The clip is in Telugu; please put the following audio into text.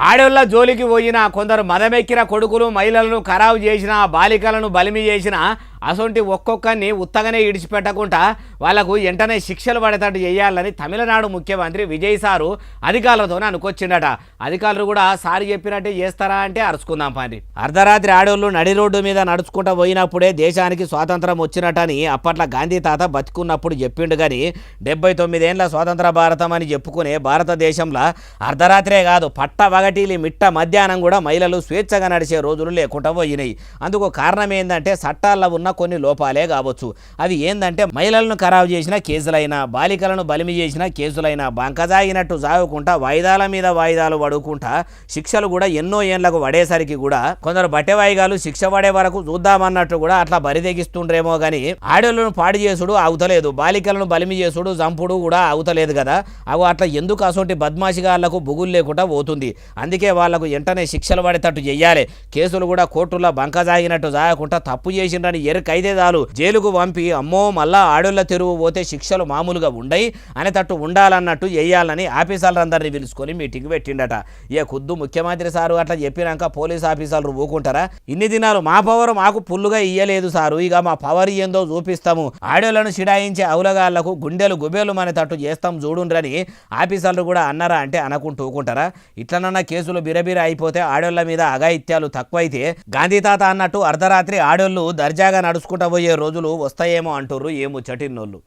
ఆడోళ్ళ జోలికి పోయిన కొందరు మదమెక్కిన కొడుకులు మహిళలను ఖరాబు చేసిన బాలికలను బలిమి చేసిన అసొంటి ఒక్కొక్కరిని ఉత్తగానే ఇడిచిపెట్టకుండా వాళ్లకు వెంటనే శిక్షలు పడేటట్టు చేయాలని తమిళనాడు ముఖ్యమంత్రి విజయ్ సారు అధికారులతోనే అనుకొచ్చిండట. అధికారులు కూడా సారి చెప్పినట్టే చేస్తారా అంటే అరుచుకుందాం పని. అర్ధరాత్రి ఆడోళ్ళు నడి రోడ్డు మీద నడుచుకుంటూ పోయినప్పుడే దేశానికి స్వాతంత్రం వచ్చినట్టని అప్పట్లో గాంధీ తాత బతికున్నప్పుడు చెప్పిండు. కానీ 79 ఏళ్ల స్వాతంత్ర భారతం అని చెప్పుకునే భారతదేశంలో అర్ధరాత్రే కాదు పట్టవగటిలి మిట్ట మధ్యాహ్నం కూడా మహిళలు స్వేచ్ఛగా నడిచే రోజులు లేకుండా పోయినాయి. అందుకు కారణం ఏంటంటే చట్టాల్లో ఉన్న కొన్ని లోపాలే కావచ్చు. అవి ఏంటంటే మహిళలను ఖరాబు చేసిన కేసులైనా బాలికలను బలిమి చేసిన కేసులైనా బంకజాగినట్టు సాగుకుంటా వాయిదాల మీద వాయిదాలు పడుకుంటా శిక్షలు కూడా ఎన్నో ఏళ్లకు పడేసరికి కూడా కొందరు బట్టె వాయిగాలు శిక్ష పడే వరకు చూద్దామన్నట్టు కూడా అట్లా బరిదెగిస్తుండ్రేమో కానీ ఆడోళ్ళను పాడు చేసుడు అవుతలేదు, బాలికలను బలిమి చేసుడు చంపుడు కూడా అవుతలేదు కదా. అవి అట్లా ఎందుకు అసొంటి బద్మాషిగాళ్లకు బుగులు లేకుండా పోతుంది. అందుకే వాళ్లకు వెంటనే శిక్షలు పడేటట్టు చెయ్యాలి. కేసులు కూడా కోర్టుల్లో బంకజాగినట్టు సాగకుండా తప్పు చేసిండ్రని ఎరుకైతే చాలు జైలుకు పంపి అమ్మో మళ్ళా ఆడోళ్ళ తెరువు పోతే శిక్షలు మామూలుగా ఉండయి అనేటట్టు ఉండాలన్నట్టు చేయాలని ఆఫీసర్లందరినీ పిలుచుకొని మీటింగ్ పెట్టిండట. ఖుద్దు ముఖ్యమంత్రి సారు అట్లా చెప్పినాక పోలీస్ ఆఫీసర్లు ఊకుంటారా? ఇన్ని దినాలు మా పవర్ మాకు పుల్లుగా ఇయ్యలేదు సారు, ఇక మా పవర్ ఏందో చూపిస్తాము, ఆడోళ్లను చిడాయించే అవులగాళ్లకు గుండెలు గుబేలు అనేటట్టు చేస్తాం చూడుండ్రని ఆఫీసర్లు కూడా అన్నారా అంటే అనకుంటూ ఊకుంటారా? ఇట్లనన్నా కేసులు బిరబిర అయిపోతే ఆడోళ్ల మీద అఘాయిత్యాలు తక్కువైతే గాంధీ తాత అన్నట్టు అర్ధరాత్రి ఆడోళ్ళు దర్జాగా నడుచుకుంటూ పోయే రోజులు వస్తాయేమో అంటుర్రు ఏ ముచ్చటిన్నోళ్ళు.